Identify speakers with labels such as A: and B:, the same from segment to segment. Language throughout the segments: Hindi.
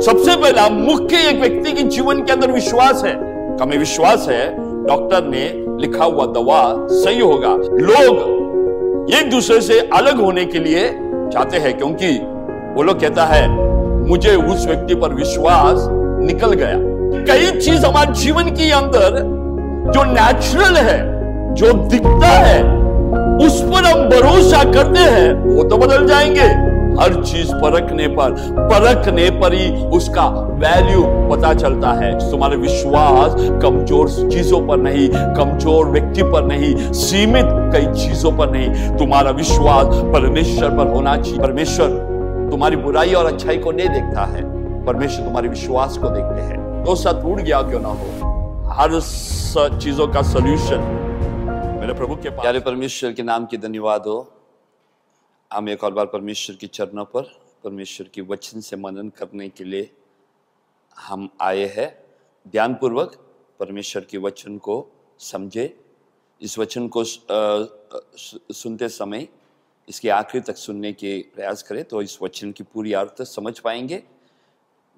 A: सबसे पहला मुख्य एक व्यक्ति के जीवन के अंदर विश्वास है। हमें विश्वास है डॉक्टर ने लिखा हुआ दवा सही होगा। लोग एक दूसरे से अलग होने के लिए चाहते हैं, क्योंकि वो लोग कहता है मुझे उस व्यक्ति पर विश्वास निकल गया। कई चीज हमारे जीवन के अंदर जो नेचुरल है, जो दिखता है, उस पर हम भरोसा करते हैं, वो तो बदल जाएंगे। हर चीज परखने पर ही उसका वैल्यू पता चलता है। तुम्हारा विश्वास कमजोर चीजों पर नहीं, कमजोर व्यक्ति पर नहीं, सीमित कई चीजों पर नहीं, तुम्हारा विश्वास परमेश्वर पर होना चाहिए। परमेश्वर तुम्हारी बुराई और अच्छाई को नहीं देखता है, परमेश्वर तुम्हारे विश्वास को देखते हैं। दोस्त टूट गया क्यों ना हो, हर चीजों का सॉल्यूशन मेरे प्रभु के पास। प्यारे परमेश्वर के नाम की धन्यवाद हो। हम एक और बार परमेश्वर की चरणों पर परमेश्वर की वचन से मनन करने के लिए हम आए हैं। ध्यानपूर्वक परमेश्वर के वचन को समझे। इस वचन को सुनते समय इसके आखिर तक सुनने के प्रयास करें तो इस वचन की पूरी अर्थ समझ पाएंगे।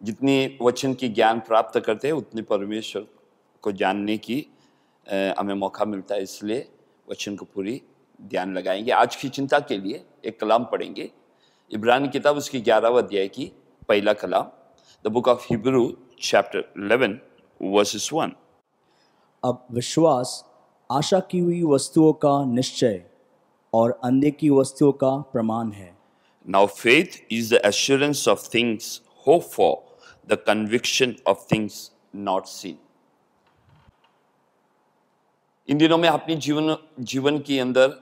A: जितनी वचन की ज्ञान प्राप्त करते हैं उतनी परमेश्वर को जानने की हमें मौका मिलता है, इसलिए वचन को पूरी ध्यान लगाएंगे। आज की चिंता के लिए एक कलाम पढ़ेंगे, इब्रानी किताब उसकी 11वां अध्याय की पहला कलाम, the book of Hebrew chapter 11 verses 1।
B: अब विश्वास आशा की हुई वस्तुओं का निश्चय और अनदेखी वस्तुओं का प्रमाण है।
A: Now faith is the assurance of things hoped for, the conviction of things not seen। इन दिनों में अपनी जीवन के अंदर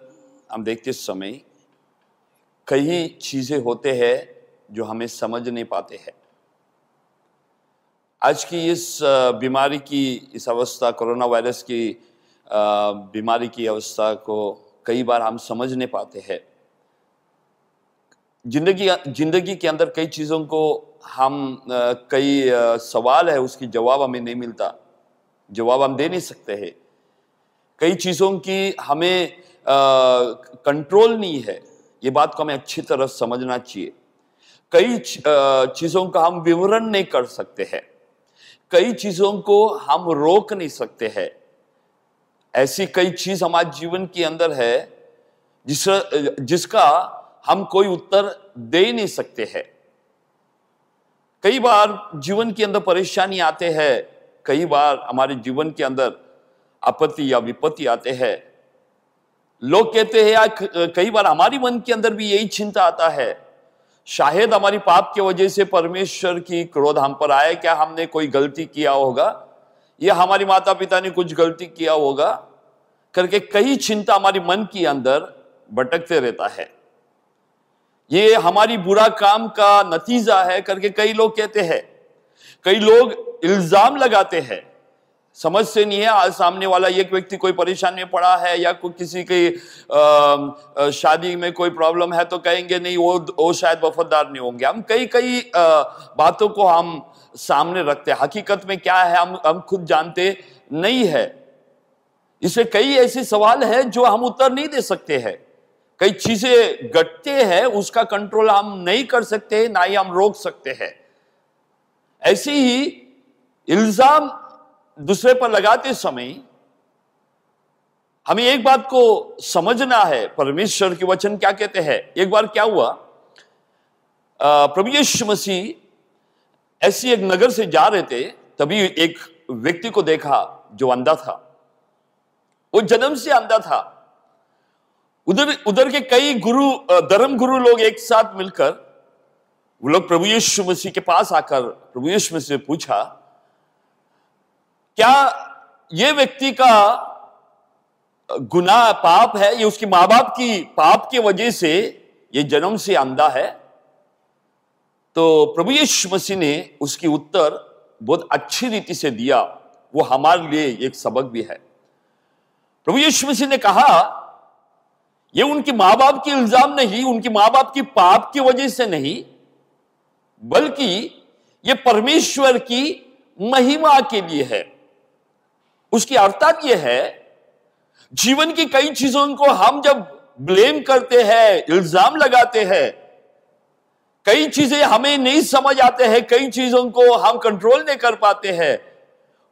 A: हम देखते समय कई चीजें होते हैं जो हमें समझ नहीं पाते हैं। आज की इस बीमारी की इस अवस्था, कोरोना वायरस की बीमारी की अवस्था को कई बार हम समझ नहीं पाते हैं। जिंदगी के अंदर कई चीजों को हम कई सवाल है उसकी जवाब हमें नहीं मिलता, जवाब हम दे नहीं सकते हैं। कई चीजों की हमें कंट्रोल नहीं है, ये बात को हमें अच्छी तरह समझना चाहिए। कई चीजों का हम विवरण नहीं कर सकते हैं, कई चीजों को हम रोक नहीं सकते हैं। ऐसी कई चीज हमारे जीवन के अंदर है जिसका हम कोई उत्तर दे ही नहीं सकते हैं। कई बार जीवन के अंदर परेशानी आते हैं, कई बार हमारे जीवन के अंदर आपत्ति या विपत्ति आते हैं। लोग कहते हैं यार, कई बार हमारी मन के अंदर भी यही चिंता आता है, शायद हमारी पाप की वजह से परमेश्वर की क्रोध हम पर आए, क्या हमने कोई गलती किया होगा या हमारी माता पिता ने कुछ गलती किया होगा करके कई चिंता हमारी मन के अंदर भटकते रहता है। ये हमारी बुरा काम का नतीजा है करके कई लोग कहते हैं। कई लोग इल्जाम लगाते हैं, समझ से नहीं है। आज सामने वाला एक व्यक्ति कोई परेशानी में पड़ा है या कोई किसी की शादी में कोई प्रॉब्लम है तो कहेंगे नहीं वो शायद वफादार नहीं होंगे। हम कई बातों को हम सामने रखते हैं, हकीकत में क्या है हम खुद जानते नहीं है। इससे कई ऐसे सवाल है जो हम उत्तर नहीं दे सकते हैं। कई चीजें घटते हैं उसका कंट्रोल हम नहीं कर सकते, ना ही हम रोक सकते हैं। ऐसे ही इल्जाम दूसरे पर लगाते समय हमें एक बात को समझना है, परमेश्वर के वचन क्या कहते हैं। एक बार क्या हुआ, प्रभु यीशु मसीह ऐसी एक नगर से जा रहे थे, तभी एक व्यक्ति को देखा जो अंधा था। वो जन्म से अंधा था। उधर के कई धर्म गुरु लोग एक साथ मिलकर वो लोग प्रभु यीशु मसीह के पास आकर प्रभु यीशु मसीह से पूछा, क्या ये व्यक्ति का गुनाह पाप है, ये उसके मां बाप की पाप की वजह से ये जन्म से अंधा है? तो प्रभु यीशु मसीह ने उसकी उत्तर बहुत अच्छी रीति से दिया, वो हमारे लिए एक सबक भी है। प्रभु यीशु मसीह ने कहा, ये उनके मां बाप की इल्जाम नहीं, उनके मां बाप की पाप की वजह से नहीं, बल्कि ये परमेश्वर की महिमा के लिए है। उसकी अर्थात यह है, जीवन की कई चीजों को हम जब ब्लेम करते हैं, इल्जाम लगाते हैं, कई चीजें हमें नहीं समझ आते हैं, कई चीजों को हम कंट्रोल नहीं कर पाते हैं।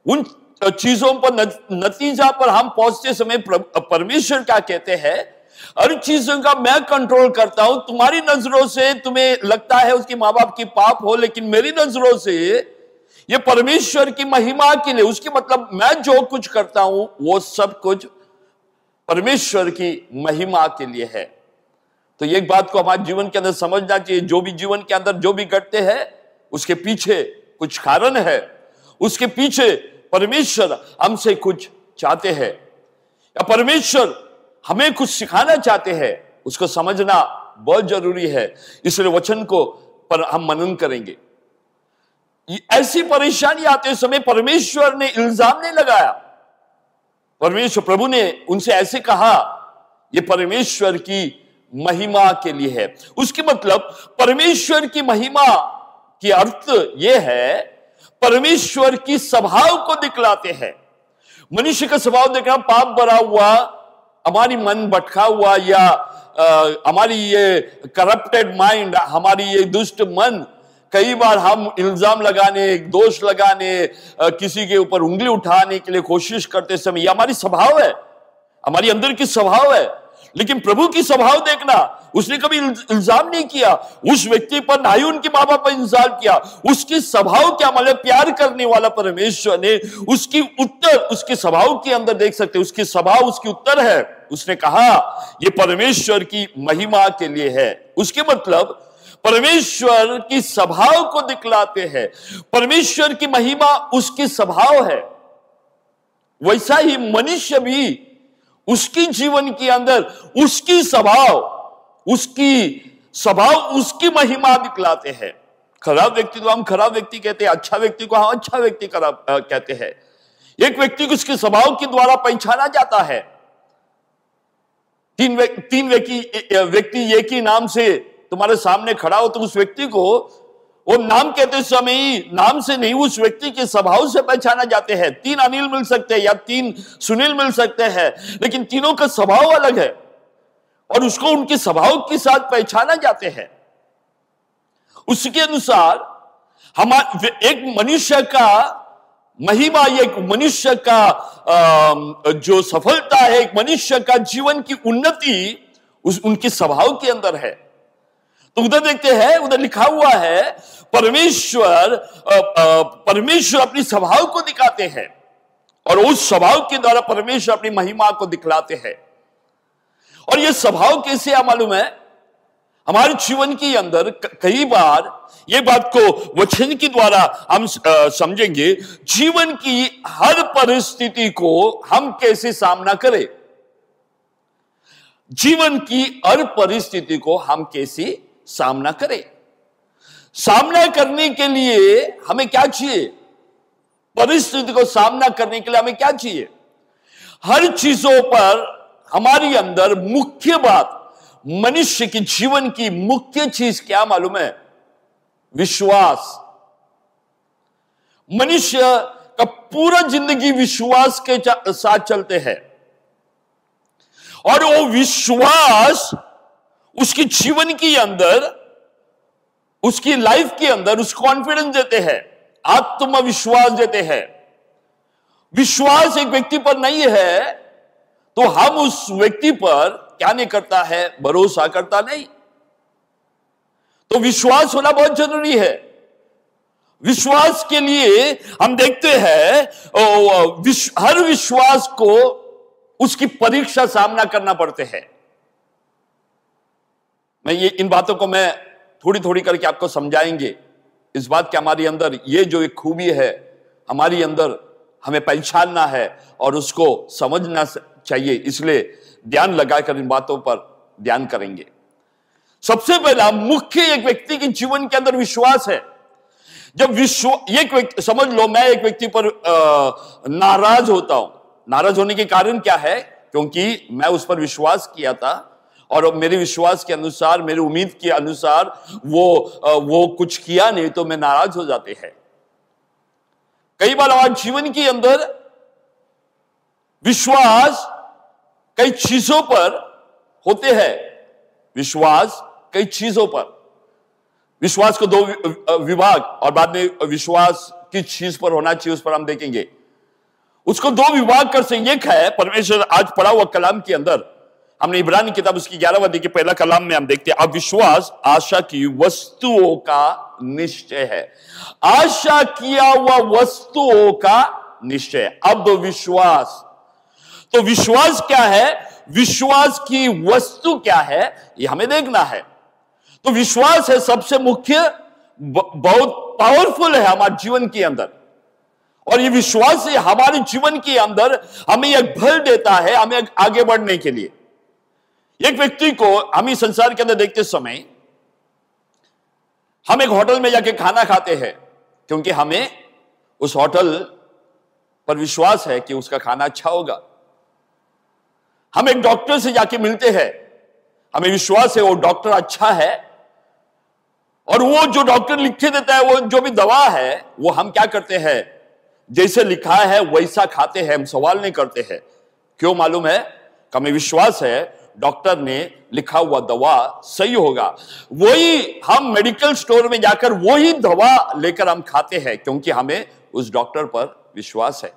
A: उन चीजों पर नतीजा पर हम पहुंचते समय परमेश्वर क्या कहते हैं, हर चीजों का मैं कंट्रोल करता हूं। तुम्हारी नजरों से तुम्हें लगता है उसके मां बाप की पाप हो, लेकिन मेरी नजरों से ये परमेश्वर की महिमा के लिए, उसकी मतलब मैं जो कुछ करता हूं वो सब कुछ परमेश्वर की महिमा के लिए है। तो एक बात को हमारे जीवन के अंदर समझना चाहिए, जो भी जीवन के अंदर जो भी घटते हैं उसके पीछे कुछ कारण है, उसके पीछे परमेश्वर हमसे कुछ चाहते हैं या परमेश्वर हमें कुछ सिखाना चाहते हैं, उसको समझना बहुत जरूरी है। इसलिए वचन को पर हम मनन करेंगे। ऐसी परेशानी आते समय परमेश्वर ने इल्जाम नहीं लगाया, परमेश्वर प्रभु ने उनसे ऐसे कहा, यह परमेश्वर की महिमा के लिए है। उसकी मतलब परमेश्वर की महिमा की अर्थ यह है, परमेश्वर की स्वभाव को दिखलाते हैं। मनुष्य का स्वभाव देखना पाप भरा हुआ, हमारी मन भटका हुआ, या हमारी ये करप्टेड माइंड, हमारी ये दुष्ट मन, कई बार हम इल्जाम लगाने, दोष लगाने, किसी के ऊपर उंगली उठाने के लिए कोशिश करते समय, यह हमारी स्वभाव है, हमारी अंदर की स्वभाव है। लेकिन प्रभु की स्वभाव देखना, उसने कभी इल्जाम नहीं किया उस व्यक्ति पर, ना ही उनके मां बाप पर इल्जाम किया। उसकी स्वभाव क्या, मतलब प्यार करने वाला परमेश्वर ने उसकी उत्तर उसके स्वभाव के अंदर देख सकते, उसकी स्वभाव उसकी उत्तर है। उसने कहा यह परमेश्वर की महिमा के लिए है। उसके मतलब परमेश्वर की स्वभाव को दिखलाते हैं। परमेश्वर की महिमा उसकी स्वभाव है। वैसा ही मनुष्य भी उसकी जीवन के अंदर उसकी स्वभाव उसकी महिमा दिखलाते हैं। खराब व्यक्ति को हम खराब व्यक्ति कहते हैं, अच्छा व्यक्ति को हम अच्छा व्यक्ति कहते हैं। एक व्यक्ति को उसके स्वभाव के द्वारा पहचाना जाता है। तीन व्यक्ति एक ही नाम से तुम्हारे सामने खड़ा हो तो उस व्यक्ति को वो नाम कहते समय ही नाम से नहीं, उस व्यक्ति के स्वभाव से पहचाना जाते हैं। 3 अनिल मिल सकते हैं या 3 सुनील मिल सकते हैं, लेकिन तीनों का स्वभाव अलग है और उसको उनके स्वभाव के साथ पहचाना जाते हैं। उसके अनुसार एक मनुष्य का महिमा, एक मनुष्य का जो सफलता है, एक मनुष्य का जीवन की उन्नति उनके स्वभाव के अंदर है। तो उधर देखते हैं, उधर लिखा हुआ है परमेश्वर अपनी स्वभाव को दिखाते हैं और उस स्वभाव के द्वारा परमेश्वर अपनी महिमा को दिखलाते हैं। और यह स्वभाव कैसे है मालूम है, हमारे जीवन के अंदर कई बार ये बात को वचन के द्वारा हम समझेंगे। जीवन की हर परिस्थिति को हम कैसे सामना करें, जीवन की हर परिस्थिति को हम कैसे सामना करें। सामना करने के लिए हमें क्या चाहिए, परिस्थिति को सामना करने के लिए हमें क्या चाहिए। हर चीजों पर हमारी अंदर मुख्य बात, मनुष्य के जीवन की मुख्य चीज क्या मालूम है, विश्वास। मनुष्य का पूरा जिंदगी विश्वास के साथ चलते हैं और वो विश्वास उसके जीवन के अंदर, उसकी लाइफ के अंदर उस कॉन्फिडेंस देते हैं, आत्मविश्वास देते हैं। विश्वास एक व्यक्ति पर नहीं है तो हम उस व्यक्ति पर क्या नहीं करता है, भरोसा करता नहीं। तो विश्वास होना बहुत जरूरी है। विश्वास के लिए हम देखते हैं हर विश्वास को उसकी परीक्षा सामना करना पड़ते हैं। इन बातों को मैं थोड़ी थोड़ी करके आपको समझाएंगे। इस बात के हमारी अंदर ये जो एक खूबी है, हमारी अंदर हमें पहचानना है और उसको समझना चाहिए। इसलिए ध्यान लगाकर इन बातों पर ध्यान करेंगे। सबसे पहला मुख्य एक व्यक्ति के जीवन के अंदर विश्वास है। जब एक व्यक्ति, समझ लो मैं एक व्यक्ति पर नाराज होता हूं। नाराज होने के कारण क्या है, क्योंकि मैं उस पर विश्वास किया था और मेरे विश्वास के अनुसार, मेरी उम्मीद के अनुसार वो कुछ किया नहीं, तो मैं नाराज हो जाते हैं। कई बार हमारे जीवन के अंदर विश्वास कई चीजों पर होते हैं, विश्वास कई चीजों पर। विश्वास को दो विभाग, और बाद में विश्वास किस चीज पर होना चाहिए उस पर हम देखेंगे। उसको दो विभाग कर से एक है परमेश्वर आज पढ़ा हुआ कलाम के अंदर, हमने इब्रानी किताब उसकी 11वां अध्याय के पहला कलाम में हम देखते हैं, अब विश्वास आशा की वस्तुओं का निश्चय है। आशा किया हुआ वस्तुओं का निश्चय। अब विश्वास, तो विश्वास क्या है, विश्वास की वस्तु क्या है, यह हमें देखना है। तो विश्वास है सबसे मुख्य, बहुत पावरफुल है हमारे जीवन के अंदर, और ये विश्वास से हमारे जीवन के अंदर हमें एक बल देता है हमें आगे बढ़ने के लिए। एक व्यक्ति को हम इस संसार के अंदर देखते समय हम एक होटल में जाके खाना खाते हैं क्योंकि हमें उस होटल पर विश्वास है कि उसका खाना अच्छा होगा। हम एक डॉक्टर से जाके मिलते हैं, हमें विश्वास है वो डॉक्टर अच्छा है, और वो जो डॉक्टर लिख के देता है वो जो भी दवा है वो हम क्या करते हैं, जैसे लिखा है वैसा खाते हैं, हम सवाल नहीं करते हैं। क्यों मालूम है, हमें विश्वास है डॉक्टर ने लिखा हुआ दवा सही होगा। वही हम मेडिकल स्टोर में जाकर वही दवा लेकर हम खाते हैं क्योंकि हमें उस डॉक्टर पर विश्वास है।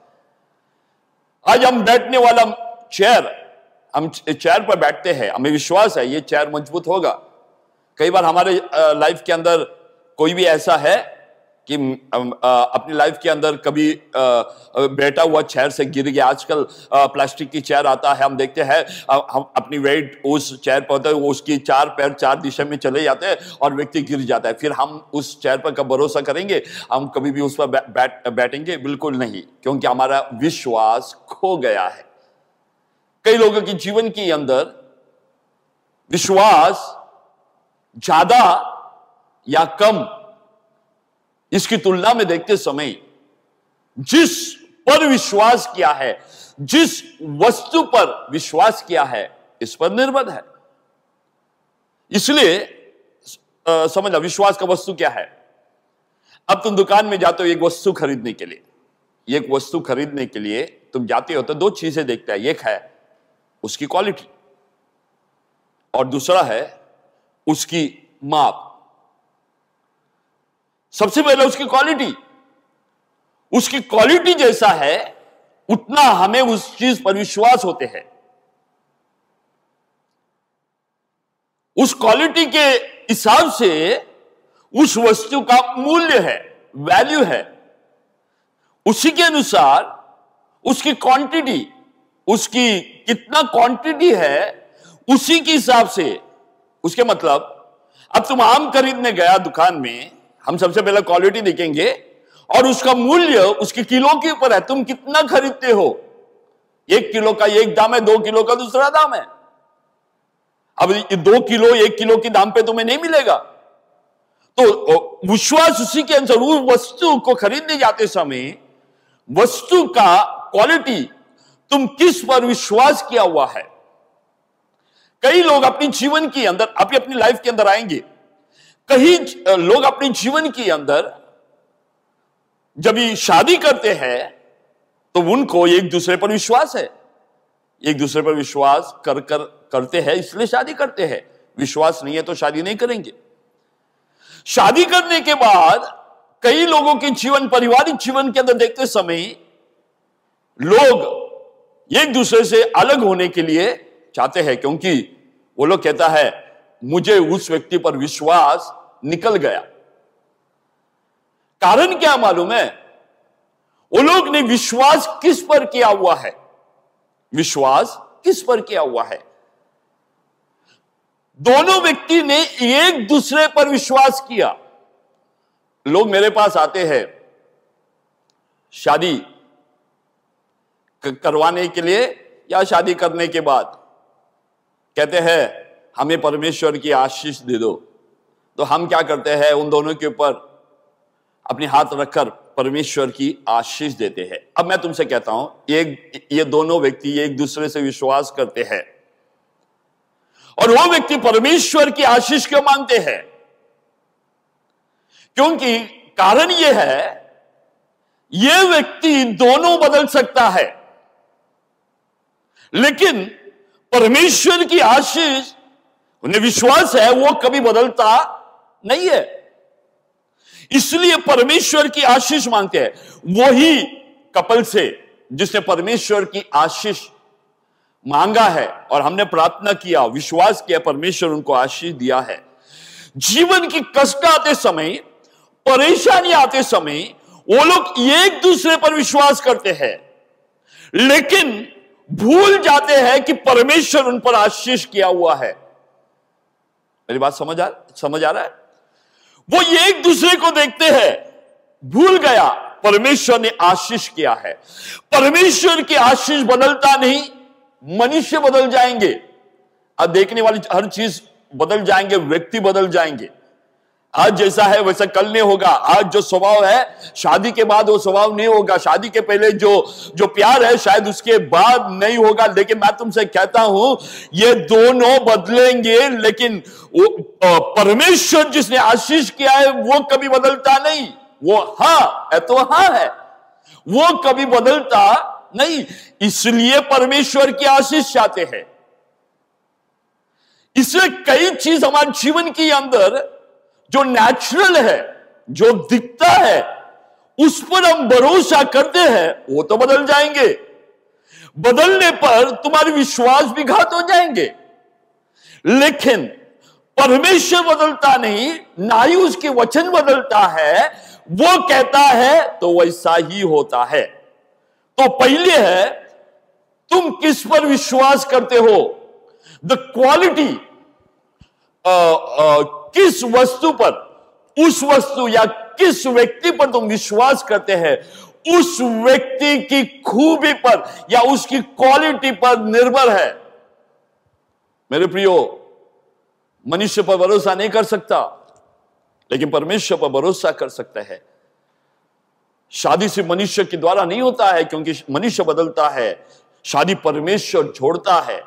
A: आज हम बैठने वाला चेयर, हम चेयर पर बैठते हैं, हमें विश्वास है ये चेयर मजबूत होगा। कई बार हमारे लाइफ के अंदर कोई भी ऐसा है कि अपनी लाइफ के अंदर कभी बैठा हुआ चेयर से गिर गया। आजकल प्लास्टिक की चेयर आता है, हम देखते हैं हम अपनी वेट उस चेयर पर होता है, वो उसकी चार पैर चार दिशा में चले जाते हैं और व्यक्ति गिर जाता है। फिर हम उस चेयर पर कब भरोसा करेंगे, हम कभी भी उस पर बैठेंगे? बिल्कुल नहीं, क्योंकि हमारा विश्वास खो गया है। कई लोगों के जीवन के अंदर विश्वास ज्यादा या कम, इसकी तुलना में देखते समय जिस पर विश्वास किया है, जिस वस्तु पर विश्वास किया है, इस पर निर्भर है। इसलिए समझ लो विश्वास का वस्तु क्या है। अब तुम दुकान में जाते हो एक वस्तु खरीदने के लिए, एक वस्तु खरीदने के लिए तुम जाते हो तो दो चीजें देखते हैं, एक है उसकी क्वालिटी और दूसरा है उसकी माप। सबसे पहले उसकी क्वालिटी, उसकी क्वालिटी जैसा है उतना हमें उस चीज पर विश्वास होते हैं। उस क्वालिटी के हिसाब से उस वस्तु का मूल्य है, वैल्यू है, उसी के अनुसार उसकी क्वांटिटी, उसकी कितना क्वांटिटी है उसी के हिसाब से। उसके मतलब अब तुम आम खरीदने गया दुकान में, हम सबसे पहले क्वालिटी देखेंगे और उसका मूल्य उसके किलो के ऊपर है, तुम कितना खरीदते हो। 1 किलो का एक दाम है, 2 किलो का दूसरा दाम है। अब 2 किलो 1 किलो के दाम पे तुम्हें नहीं मिलेगा। तो विश्वास उसी के अनुसार उस वस्तु को खरीदने जाते समय वस्तु का क्वालिटी, तुम किस पर विश्वास किया हुआ है। कई लोग अपने जीवन के अंदर, अपनी लाइफ के अंदर आएंगे, कई लोग अपने जीवन के अंदर जब ये शादी करते हैं तो उनको एक दूसरे पर विश्वास है, एक दूसरे पर विश्वास करते हैं इसलिए शादी करते हैं। विश्वास नहीं है तो शादी नहीं करेंगे। शादी करने के बाद कई लोगों के जीवन, पारिवारिक जीवन के अंदर देखते समय लोग एक दूसरे से अलग होने के लिए चाहते हैं क्योंकि वो लोग कहता है मुझे उस व्यक्ति पर विश्वास निकल गया। कारण क्या मालूम है? वो लोग ने विश्वास किस पर किया हुआ है, विश्वास किस पर किया हुआ है। दोनों व्यक्ति ने एक दूसरे पर विश्वास किया। लोग मेरे पास आते हैं शादी करवाने के लिए या शादी करने के बाद, कहते हैं हमें परमेश्वर की आशीष दे दो। तो हम क्या करते हैं, उन दोनों के ऊपर अपने हाथ रखकर परमेश्वर की आशीष देते हैं। अब मैं तुमसे कहता हूं, ये दोनों व्यक्ति एक दूसरे से विश्वास करते हैं और वो व्यक्ति परमेश्वर की आशीष क्यों मांगते हैं? क्योंकि कारण यह है, यह व्यक्ति दोनों बदल सकता है लेकिन परमेश्वर की आशीष, उन्हें विश्वास है वो कभी बदलता नहीं है। इसलिए परमेश्वर की आशीष मांगते हैं। वही कपल से जिसने परमेश्वर की आशीष मांगा है और हमने प्रार्थना किया, विश्वास किया, परमेश्वर उनको आशीष दिया है। जीवन की कष्ट आते समय, परेशानी आते समय वो लोग एक दूसरे पर विश्वास करते हैं, लेकिन भूल जाते हैं कि परमेश्वर उन पर आशीष किया हुआ है। मेरी बात समझ आ रहा है? वो एक दूसरे को देखते हैं, भूल गया परमेश्वर ने आशीष किया है। परमेश्वर की आशीष बदलता नहीं, मनुष्य बदल जाएंगे। अब देखने वाली हर चीज बदल जाएंगे, व्यक्ति बदल जाएंगे। आज जैसा है वैसा कल नहीं होगा। आज जो स्वभाव है शादी के बाद वो स्वभाव नहीं होगा। शादी के पहले जो प्यार है शायद उसके बाद नहीं होगा। लेकिन मैं तुमसे कहता हूं ये दोनों बदलेंगे, लेकिन परमेश्वर जिसने आशीष किया है वो कभी बदलता नहीं। वो हाँ है तो हाँ है, वो कभी बदलता नहीं। इसलिए परमेश्वर की आशीष चाहते हैं। इसलिए कई चीज हमारे जीवन के अंदर जो नेचुरल है, जो दिखता है, उस पर हम भरोसा करते हैं, वो तो बदल जाएंगे। बदलने पर तुम्हारे विश्वास भी घात हो जाएंगे। लेकिन परमेश्वर बदलता नहीं, ना ही उसके वचन बदलता है। वो कहता है तो वैसा ही होता है। तो पहले है तुम किस पर विश्वास करते हो। द क्वालिटी, किस वस्तु पर, उस वस्तु या किस व्यक्ति पर तुम विश्वास करते हैं, उस व्यक्ति की खूबी पर या उसकी क्वालिटी पर निर्भर है। मेरे प्रियो, मनुष्य पर भरोसा नहीं कर सकता, लेकिन परमेश्वर पर भरोसा कर सकता है। शादी से मनुष्य के द्वारा नहीं होता है, क्योंकि मनुष्य बदलता है। शादी परमेश्वर जोड़ता है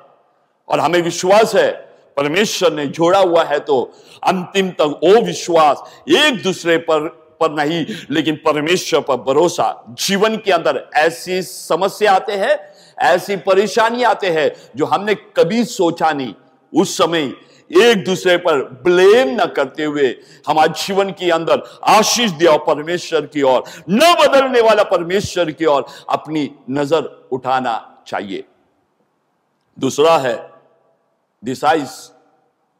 A: और हमें विश्वास है परमेश्वर ने जोड़ा हुआ है। तो अंतिम तक वो विश्वास एक दूसरे पर नहीं, लेकिन परमेश्वर पर भरोसा। जीवन के अंदर ऐसी समस्या आते हैं, ऐसी परेशानी आते हैं जो हमने कभी सोचा नहीं। उस समय एक दूसरे पर ब्लेम न करते हुए हमारे जीवन के अंदर आशीष दिया परमेश्वर की ओर, न बदलने वाला परमेश्वर की ओर अपनी नजर उठाना चाहिए। दूसरा है द साइज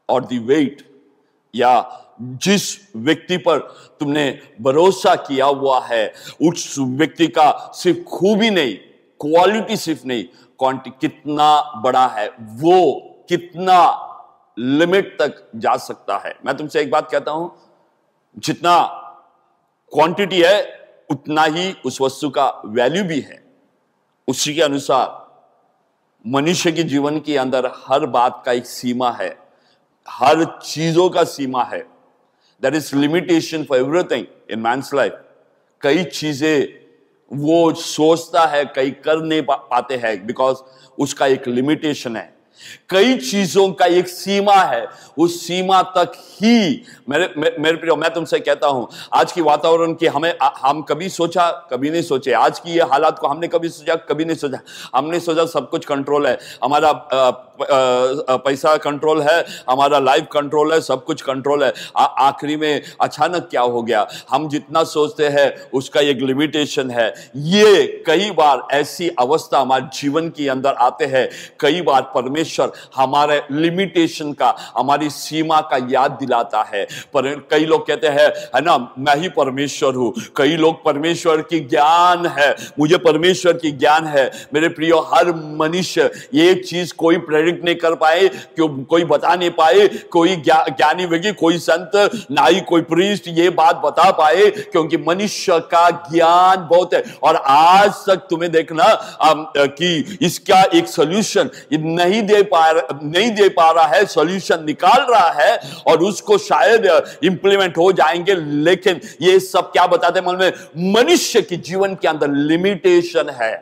A: और द वेट, या जिस व्यक्ति पर तुमने भरोसा किया हुआ है उस व्यक्ति का सिर्फ खूबी नहीं, क्वालिटी सिर्फ नहीं, क्वांटिटी कितना बड़ा है, वो कितना लिमिट तक जा सकता है। मैं तुमसे एक बात कहता हूं, जितना क्वांटिटी है उतना ही उस वस्तु का वैल्यू भी है। उसी के अनुसार मनुष्य के जीवन के अंदर हर बात का एक सीमा है, हर चीजों का सीमा है। There is limitation for everything in man's life. कई चीजें वो सोचता है, कई कर नहीं पाते हैं, बिकॉज उसका एक लिमिटेशन है। कई चीजों का एक सीमा है, उस सीमा तक ही। मेरे प्रियो, मैं तुमसे कहता हूं, आज की वातावरण की हम कभी सोचा, कभी नहीं सोचे। आज की ये हालात को हमने कभी सोचा, कभी नहीं सोचा। हमने सोचा सब कुछ कंट्रोल है, हमारा पैसा कंट्रोल है, हमारा लाइफ कंट्रोल है, सब कुछ कंट्रोल है। आखिरी में अचानक क्या हो गया? हम जितना सोचते हैं उसका एक लिमिटेशन है। ये कई बार ऐसी अवस्था हमारे जीवन के अंदर आते हैं। कई बार परमेश्वर हमारे लिमिटेशन का, हमारी सीमा का याद दिलाता है। पर कई लोग कहते हैं, है ना, मैं ही परमेश्वर हूं। कई लोग परमेश्वर की ज्ञान है, मुझे परमेश्वर की ज्ञान है। मेरे प्रियो, हर मनुष्य ये चीज कोई प्रेडिक्ट नहीं कर पाए, क्यों कोई बता नहीं पाए, कोई ज्ञानी व्यक्ति, कोई संत, ना ही कोई प्रीस्ट ये बात बता पाए, क्योंकि मनुष्य का ज्ञान बहुत है। और आज तक तुम्हें देखना कि इसका एक सोल्यूशन नहीं दे पा रहा है, सॉल्यूशन निकाल रहा है और उसको शायद इंप्लीमेंट हो जाएंगे। लेकिन ये सब क्या बताते हैं मन में? मनुष्य के जीवन के अंदर लिमिटेशन है।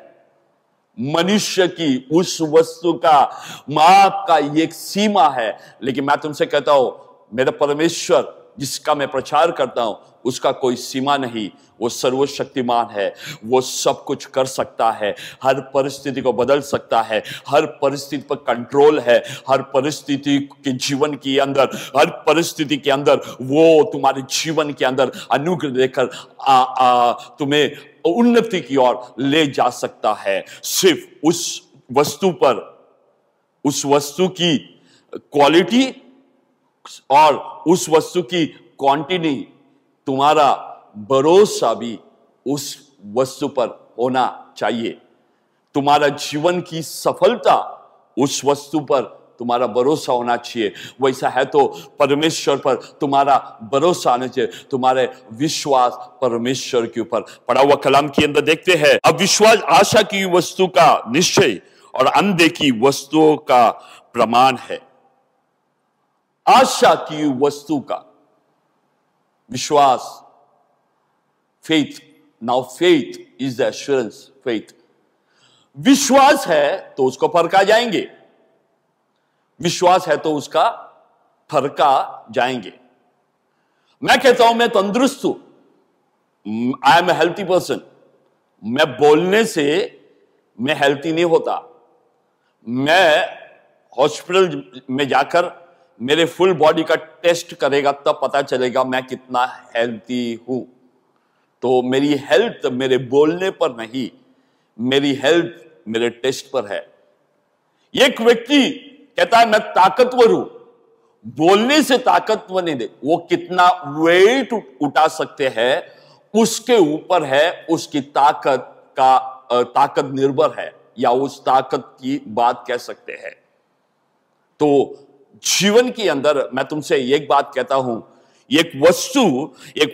A: मनुष्य की उस वस्तु का माप का एक सीमा है। लेकिन मैं तुमसे कहता हूं, मेरा परमेश्वर जिसका मैं प्रचार करता हूं उसका कोई सीमा नहीं। वो सर्वशक्तिमान है, वो सब कुछ कर सकता है, हर परिस्थिति को बदल सकता है, हर परिस्थिति पर कंट्रोल है, हर परिस्थिति के जीवन के अंदर, हर परिस्थिति के अंदर वो तुम्हारे जीवन के अंदर अनुग्रह देकर तुम्हें उन्नति की ओर ले जा सकता है। सिर्फ उस वस्तु पर, उस वस्तु की क्वालिटी और उस वस्तु की क्वांटिटी, तुम्हारा भरोसा भी उस वस्तु पर होना चाहिए। तुम्हारा जीवन की सफलता उस वस्तु पर तुम्हारा भरोसा होना चाहिए। वैसा है तो परमेश्वर पर तुम्हारा भरोसा आना चाहिए, तुम्हारे विश्वास परमेश्वर के ऊपर। पढ़ा हुआ कलाम के अंदर देखते हैं, अब विश्वास आशा की वस्तु का निश्चय और अनदेखी वस्तुओं का प्रमाण है। आशा की वस्तु का विश्वास, faith. Now faith is the assurance, faith. विश्वास है तो उसको परखा जाएंगे, विश्वास है तो उसका परखा जाएंगे। मैं कहता हूं मैं तंदुरुस्त हूं, I am a healthy person. मैं बोलने से मैं हेल्थी नहीं होता। मैं हॉस्पिटल में जाकर मेरे फुल बॉडी का टेस्ट करेगा तब पता चलेगा मैं कितना हेल्थी हूं। तो मेरी हेल्थ मेरे बोलने पर नहीं, मेरी हेल्थ मेरे टेस्ट पर है। एक व्यक्ति कहता है मैं ताकतवर हूं, बोलने से ताकतवर नहीं दे, वो कितना वेट उठा सकते हैं उसके ऊपर है, उसकी ताकत निर्भर है, या उस ताकत की बात कह सकते हैं। तो जीवन के अंदर मैं तुमसे एक बात कहता हूं, एक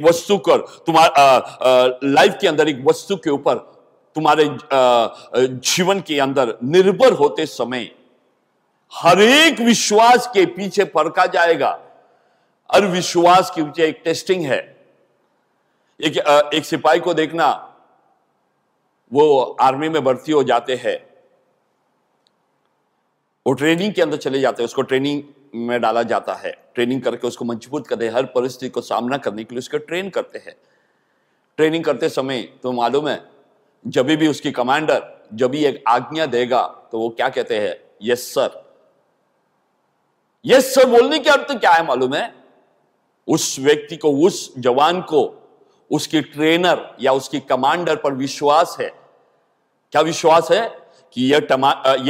A: वस्तु कर तुम्हारा लाइफ के अंदर एक वस्तु के ऊपर तुम्हारे जीवन के अंदर निर्भर होते समय हर एक विश्वास के पीछे परखा जाएगा। हर विश्वास के पीछे एक टेस्टिंग है। एक सिपाही को देखना, वो आर्मी में भर्ती हो जाते हैं, वो ट्रेनिंग के अंदर चले जाते हैं, उसको ट्रेनिंग में डाला जाता है, ट्रेनिंग करके उसको मजबूत करते हैं, हर परिस्थिति को सामना करने के लिए उसको ट्रेन करते हैं। ट्रेनिंग करते समय तो मालूम है, जब भी उसकी कमांडर जब भी एक आज्ञा देगा तो वो क्या कहते हैं, यस सर। यस सर बोलने के अर्थ क्या है मालूम है? उस व्यक्ति को, उस जवान को उसकी ट्रेनर या उसकी कमांडर पर विश्वास है। क्या विश्वास है कि ये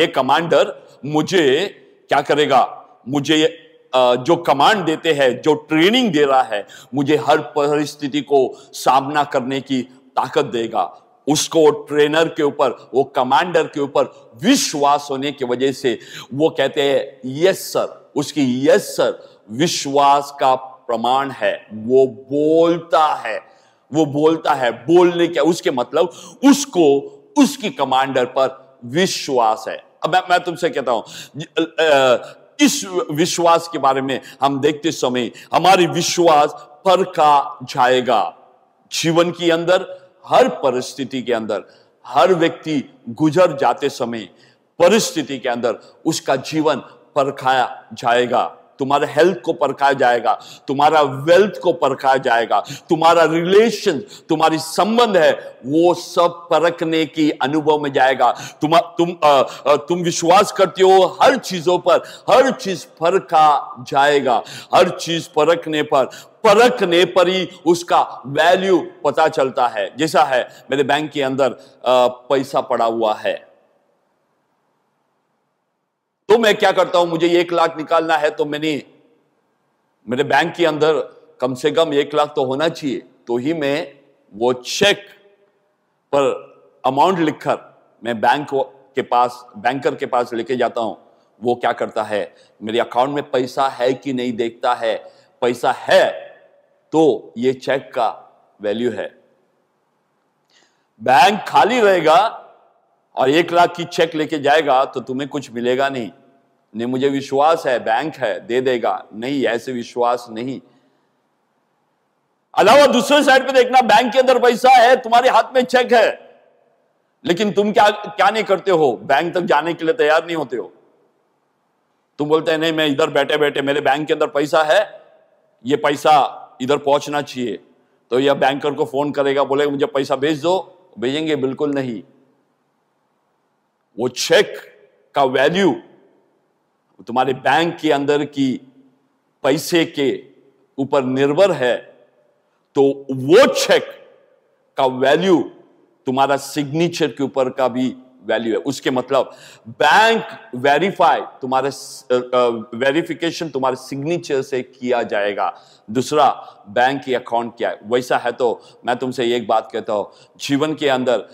A: कमांडर मुझे क्या करेगा, मुझे जो कमांड देते हैं, जो ट्रेनिंग दे रहा है, मुझे हर परिस्थिति को सामना करने की ताकत देगा। उसको ट्रेनर के ऊपर, वो कमांडर के ऊपर विश्वास होने की वजह से वो कहते हैं यस सर। उसकी यस सर विश्वास का प्रमाण है। वो बोलता है, वो बोलता है, बोलने क्या उसके मतलब उसको उसकी कमांडर पर विश्वास है। अब मैं तुमसे कहता हूं, इस विश्वास के बारे में हम देखते समय हमारी विश्वास परखा जाएगा। जीवन के अंदर, हर परिस्थिति के अंदर, हर व्यक्ति गुजर जाते समय परिस्थिति के अंदर उसका जीवन परखाया जाएगा। तुम्हारे हेल्थ को परखाया जाएगा, तुम्हारा वेल्थ को परखाया जाएगा, तुम्हारा रिलेशन, तुम्हारी संबंध है, वो सब परखने की अनुभव में जाएगा। तुम विश्वास करते हो हर चीजों पर, हर चीज परखा जाएगा। हर चीज परखने पर ही उसका वैल्यू पता चलता है। जैसा है, मेरे बैंक के अंदर पैसा पड़ा हुआ है, तो मैं क्या करता हूं, मुझे 1 लाख निकालना है, तो मेरे बैंक के अंदर कम से कम 1 लाख तो होना चाहिए, तो ही मैं वो चेक पर अमाउंट लिखकर मैं बैंकर के पास लेके जाता हूं। वो क्या करता है, मेरे अकाउंट में पैसा है कि नहीं देखता है। पैसा है तो ये चेक का वैल्यू है। बैंक खाली रहेगा और 1 लाख की चेक लेके जाएगा तो तुम्हें कुछ मिलेगा नहीं। मुझे विश्वास है बैंक है, दे देगा, नहीं, ऐसे विश्वास नहीं। अलावा दूसरे साइड पे देखना, बैंक के अंदर पैसा है, तुम्हारे हाथ में चेक है, लेकिन तुम क्या नहीं करते हो, बैंक तक जाने के लिए तैयार नहीं होते हो। तुम बोलते हैं नहीं, मैं इधर बैठे बैठे, मेरे बैंक के अंदर पैसा है, ये पैसा इधर पहुंचना चाहिए, तो यह बैंकर को फोन करेगा, बोलेगा मुझे पैसा भेज दो, भेजेंगे? बिल्कुल नहीं। वो चेक का वैल्यू तुम्हारे बैंक के अंदर की पैसे के ऊपर निर्भर है, तो वो चेक का वैल्यू तुम्हारा सिग्नेचर के ऊपर का भी वैल्यू है। उसके मतलब बैंक वेरीफाई, तुम्हारे वेरिफिकेशन तुम्हारे सिग्नेचर से किया जाएगा। दूसरा, बैंक की अकाउंट क्या है। वैसा है तो मैं तुमसे एक बात कहता हूं, जीवन के अंदर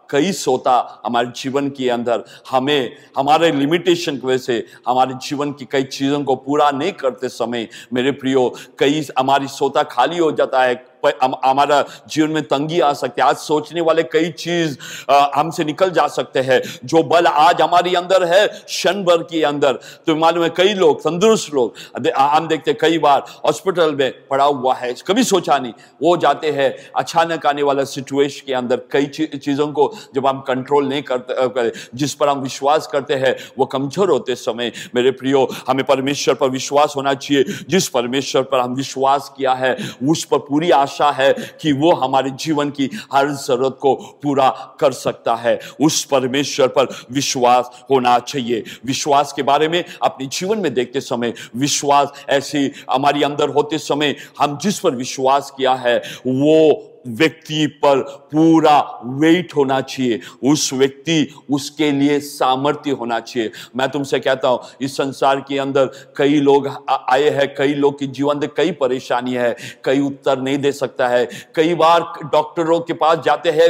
A: कई सोता हमारे जीवन के अंदर हमें हमारे लिमिटेशन की वजह से हमारे जीवन की कई चीजों को पूरा नहीं करते समय, मेरे प्रियो, कई हमारी सोता खाली हो जाता है, हमारा जीवन में तंगी आ सकती है। आज सोचने वाले कई चीज हमसे निकल जा सकते हैं। जो बल आज हमारी अंदर है क्षण भर के अंदर, तो मालूम है कई लोग, तंदुरुस्त लोग हम देखते कई बार हॉस्पिटल में पड़ा हुआ है, कभी सोचा नहीं, वो जाते हैं अचानक आने वाला सिचुएशन के अंदर कई चीजों को जब हम कंट्रोल नहीं करते, जिस पर हम विश्वास करते हैं वो कमजोर होते समय, मेरे प्रियो, हमें परमेश्वर पर विश्वास होना चाहिए। जिस परमेश्वर पर हम विश्वास किया है उस पर पूरी आशा है कि वो हमारे जीवन की हर जरूरत को पूरा कर सकता है। उस परमेश्वर पर विश्वास होना चाहिए। विश्वास के बारे में अपने जीवन में देखते समय, विश्वास ऐसी हमारी अंदर होते समय हम जिस पर विश्वास किया है वो व्यक्ति पर पूरा वेट होना चाहिए, उस व्यक्ति उसके लिए सामर्थ्य होना चाहिए। मैं तुमसे कहता हूं, इस संसार के अंदर कई लोग आए हैं, कई लोग के जीवन में कई परेशानी है, कई उत्तर नहीं दे सकता है। कई बार डॉक्टरों के पास जाते हैं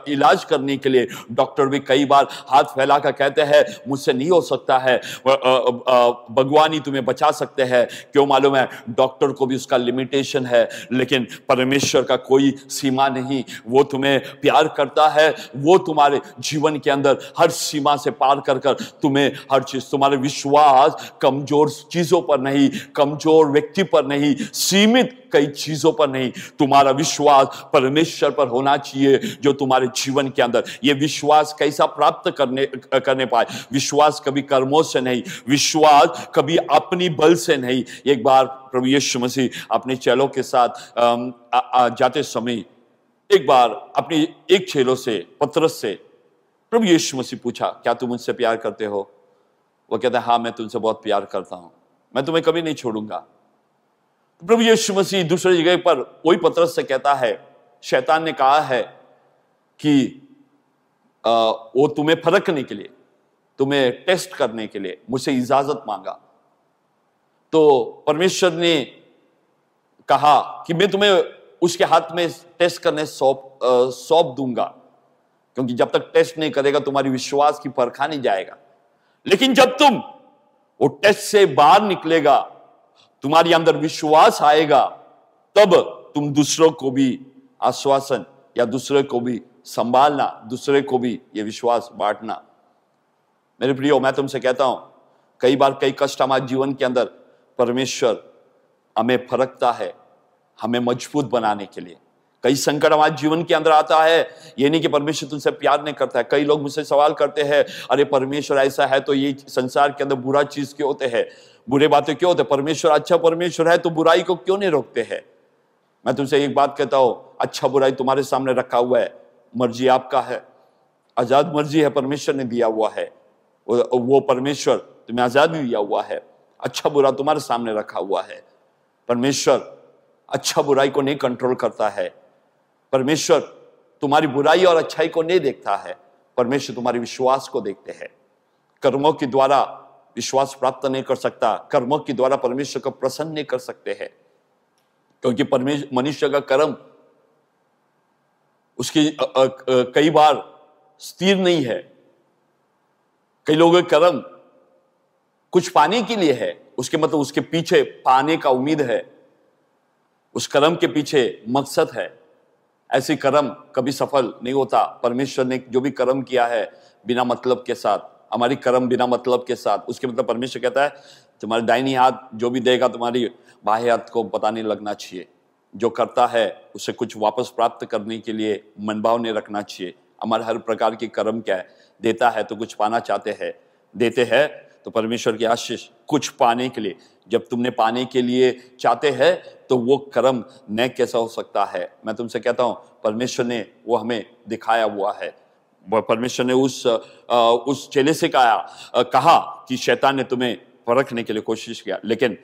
A: इलाज करने के लिए, डॉक्टर भी कई बार हाथ फैला कर कहते हैं मुझसे नहीं हो सकता है, भगवान ही तुम्हें बचा सकते हैं। क्यों मालूम है, डॉक्टर को भी उसका लिमिटेशन है, लेकिन परमेश्वर का कोई सीमा नहीं। वो तुम्हें प्यार करता है, वो तुम्हारे जीवन के अंदर हर सीमा से पार कर कर तुम्हें हर चीज, तुम्हारे विश्वास कमजोर चीजों पर नहीं, कमजोर व्यक्ति पर नहीं, सीमित कई चीजों पर नहीं, तुम्हारा विश्वास परमेश्वर पर होना चाहिए जो तुम्हारे जीवन के अंदर। ये विश्वास कैसा प्राप्त करने पाए? विश्वास कभी कर्मों से नहीं, विश्वास कभी अपनी बल से नहीं। एक बार प्रभु यीशु मसीह अपने चेलों के साथ जाते समय एक बार अपने एक चेलों से, पतरस से, प्रभु यीशु मसीह पूछा, क्या तुम मुझसे प्यार करते हो? वो कहता है, हाँ मैं तुमसे बहुत प्यार करता हूं, मैं तुम्हें कभी नहीं छोड़ूंगा। तो प्रभु यीशु मसीह दूसरी जगह पर वही पतरस से कहता है, शैतान ने कहा है कि वो तुम्हें परखने के लिए, तुम्हें टेस्ट करने के लिए मुझसे इजाजत मांगा। तो परमेश्वर ने कहा कि मैं तुम्हें उसके हाथ में टेस्ट करने सौंप दूंगा, क्योंकि जब तक टेस्ट नहीं करेगा तुम्हारी विश्वास की परखा नहीं जाएगा। लेकिन जब तुम वो टेस्ट से बाहर निकलेगा, तुम्हारी अंदर विश्वास आएगा, तब तुम दूसरों को भी आश्वासन या दूसरे को भी संभालना, दूसरे को भी ये विश्वास बांटना। मेरे प्रियो, मैं तुमसे कहता हूं, कई बार कई कष्ट हमारे जीवन के अंदर परमेश्वर हमें फरकता है, हमें मजबूत बनाने के लिए। कई संकट हमारे जीवन के अंदर आता है, ये नहीं कि परमेश्वर तुमसे प्यार नहीं करता है। कई लोग मुझसे सवाल करते हैं, अरे परमेश्वर ऐसा है तो ये संसार के अंदर बुरा चीज क्यों होते हैं, बुरे बातें क्यों होते हैं? परमेश्वर अच्छा परमेश्वर है तो बुराई को क्यों नहीं रोकते हैं? मैं तुमसे एक बात कहता हूं, अच्छा बुराई तुम्हारे सामने रखा हुआ है, मर्जी आपका है, आजाद मर्जी है, परमेश्वर ने दिया हुआ है, वो परमेश्वर तुम्हें आजादी दिया हुआ है। अच्छा बुरा तुम्हारे सामने रखा हुआ है। परमेश्वर अच्छा बुराई को नहीं कंट्रोल करता है। परमेश्वर तुम्हारी बुराई और अच्छाई को नहीं देखता है, परमेश्वर तुम्हारे विश्वास को देखते हैं। कर्मों के द्वारा विश्वास प्राप्त नहीं कर सकता, कर्मों के द्वारा परमेश्वर को प्रसन्न नहीं कर सकते हैं, क्योंकि परमेश्वर मनुष्य का कर्म उसकी कई बार स्थिर नहीं है। कई लोगों का कर्म कुछ पाने के लिए है, उसके मतलब उसके पीछे पाने का उम्मीद है, उस कर्म के पीछे मकसद है। ऐसी कर्म कभी सफल नहीं होता। परमेश्वर ने जो भी कर्म किया है बिना मतलब के साथ, हमारी कर्म बिना मतलब के साथ, उसके मतलब परमेश्वर कहता है तुम्हारे दाहिनी हाथ जो भी देगा तुम्हारी बाएं हाथ को पता नहीं लगना चाहिए। जो करता है उसे कुछ वापस प्राप्त करने के लिए मनभाव नहीं रखना चाहिए। हमारे हर प्रकार के कर्म क्या है, देता है तो कुछ पाना चाहते हैं, देते हैं तो परमेश्वर की आशीष कुछ पाने के लिए, जब तुमने पाने के लिए चाहते हैं तो वो कर्म न कैसा हो सकता है। मैं तुमसे कहता हूं परमेश्वर ने वो हमें दिखाया हुआ है। परमेश्वर ने उस चेले से कहा कि शैतान ने तुम्हें परखने के लिए कोशिश किया, लेकिन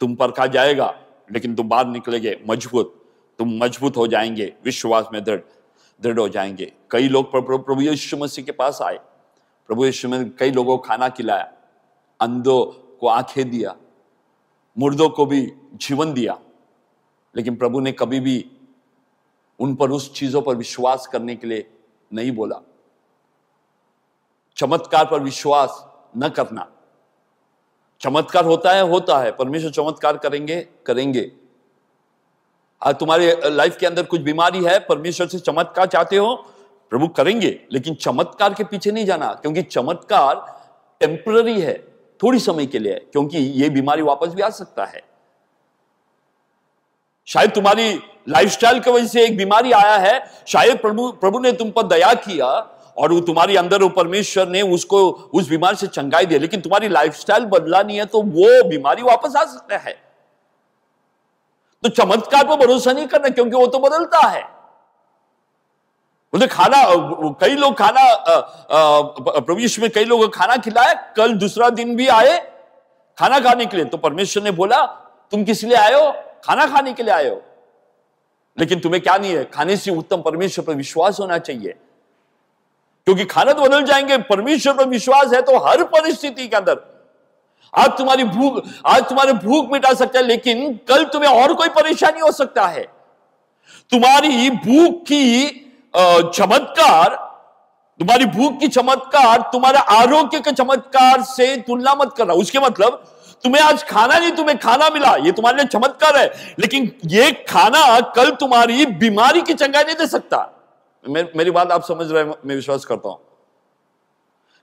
A: तुम परखा जाएगा, लेकिन तुम बाहर निकलेंगे मजबूत, तुम मजबूत हो जाएंगे, विश्वास में दृढ़ हो जाएंगे। कई लोग प्रभु यीशु मसीह के पास आए, प्रभु यीशु ने कई लोगों को खाना खिलाया, अंधों को आंखें दिया, मुर्दों को भी जीवन दिया, लेकिन प्रभु ने कभी भी उन पर उस चीजों पर विश्वास करने के लिए नहीं बोला। चमत्कार पर विश्वास न करना। चमत्कार होता है, परमेश्वर चमत्कार करेंगे। आज तुम्हारे लाइफ के अंदर कुछ बीमारी है, परमेश्वर से चमत्कार चाहते हो, प्रभु करेंगे, लेकिन चमत्कार के पीछे नहीं जाना, क्योंकि चमत्कार टेम्पररी है, थोड़ी समय के लिए, क्योंकि ये बीमारी वापस भी आ सकता है। शायद तुम्हारी लाइफस्टाइल की वजह से एक बीमारी आया है, शायद प्रभु ने तुम पर दया किया और वो तुम्हारी अंदर, वो परमेश्वर ने उसको उस बीमारी से चंगाई दिया, लेकिन तुम्हारी लाइफस्टाइल बदला नहीं है तो वो बीमारी वापस आ सकता है। तो चमत्कार पर भरोसा नहीं करना, क्योंकि वो तो बदलता है। बोले कई लोग प्रभु यीशु में कई लोगों को खाना खिलाया, कल दूसरा दिन भी आए खाना खाने के लिए, तो परमेश्वर ने बोला तुम किस लिए आए हो? खाना खाने के लिए आए हो, लेकिन तुम्हें क्या नहीं है, खाने से उत्तम परमेश्वर पर विश्वास होना चाहिए, क्योंकि खाना तो बदल जाएंगे। परमेश्वर पर विश्वास है तो हर परिस्थिति के अंदर, आज तुम्हारी भूख मिटा सकता है, लेकिन कल तुम्हें और कोई परेशानी हो सकता है। तुम्हारी भूख की चमत्कार तुम्हारे आरोग्य के चमत्कार से तुलना मत करना। उसके मतलब तुम्हें आज खाना नहीं, तुम्हें खाना मिला, ये तुम्हारे लिए चमत्कार है, लेकिन ये खाना कल तुम्हारी बीमारी की चंगाई नहीं दे सकता। मेरी बात आप समझ रहे हैं, मैं विश्वास करता हूं।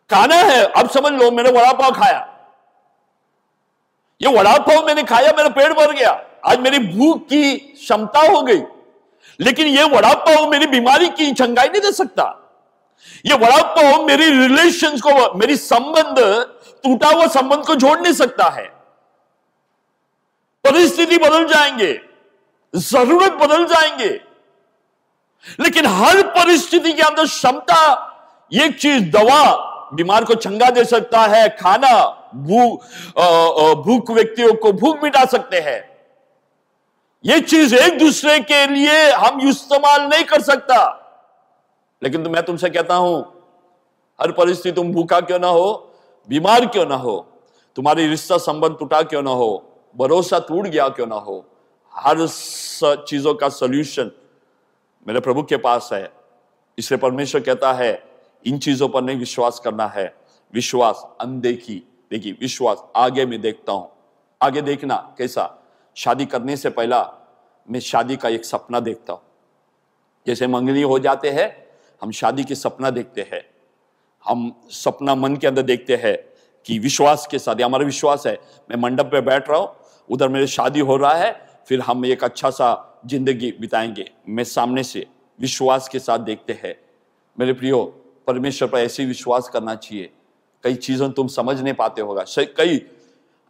A: खाना है, अब समझ लो मैंने वड़ा पाव खाया, ये वड़ा पाव मैंने खाया, मेरा पेट भर गया, आज मेरी भूख की क्षमता हो गई, लेकिन ये वड़ा पाव मेरी बीमारी की चंगाई नहीं दे सकता। ये वड़ा पाव मेरी रिलेशंस को, मेरी टूटा हुआ संबंध को जोड़ नहीं सकता है। परिस्थिति बदल जाएंगे, जरूरत बदल जाएंगे, लेकिन हर परिस्थिति के अंदर क्षमता, एक चीज, दवा बीमार को चंगा दे सकता है, खाना भूख व्यक्तियों को भूख मिटा सकते हैं। ये चीज एक दूसरे के लिए हम इस्तेमाल नहीं कर सकता, लेकिन तो मैं तुमसे कहता हूं, हर परिस्थिति, तुम भूखा क्यों ना हो, बीमार क्यों ना हो, तुम्हारी रिश्ता संबंध टूटा क्यों ना हो, भरोसा टूट गया क्यों ना हो, हर चीजों का सॉल्यूशन मेरे प्रभु के पास है। इसलिए परमेश्वर कहता है इन चीजों पर नहीं विश्वास करना है, विश्वास अनदेखी। देखिए, विश्वास आगे मैं देखता हूं, आगे देखना कैसा, शादी करने से पहला मैं शादी का एक सपना देखता हूं। जैसे मंगनी हो जाते हैं, हम शादी के सपना देखते हैं, हम सपना मन के अंदर देखते हैं कि विश्वास के साथ, हमारा विश्वास है मैं मंडप पे बैठ रहा हूं, उधर मेरी शादी हो रहा है, फिर हम एक अच्छा सा जिंदगी बिताएंगे। मैं सामने से विश्वास के साथ देखते हैं। मेरे प्रियो, परमेश्वर पर ऐसे ही विश्वास करना चाहिए। कई चीजों तुम समझ नहीं पाते होगा, कई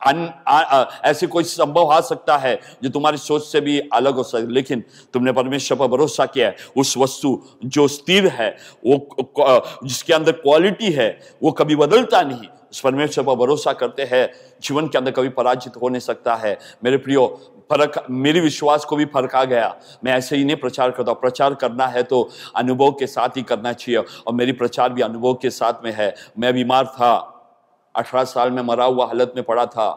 A: ऐसे कोई संभव आ सकता है जो तुम्हारी सोच से भी अलग हो सकता है, लेकिन तुमने परमेश्वर पर भरोसा किया है। उस वस्तु जो स्थिर है, वो जिसके अंदर क्वालिटी है, वो कभी बदलता नहीं, उस परमेश्वर पर भरोसा करते हैं, जीवन के अंदर कभी पराजित हो नहीं सकता है। मेरे प्रियो, मेरी विश्वास को भी फर्क आ गया। मैं ऐसे ही नहीं प्रचार करता, प्रचार करना है तो अनुभव के साथ ही करना चाहिए, और मेरी प्रचार भी अनुभव के साथ में है। मैं बीमार था, 18 साल में मरा हुआ हालत में पड़ा था,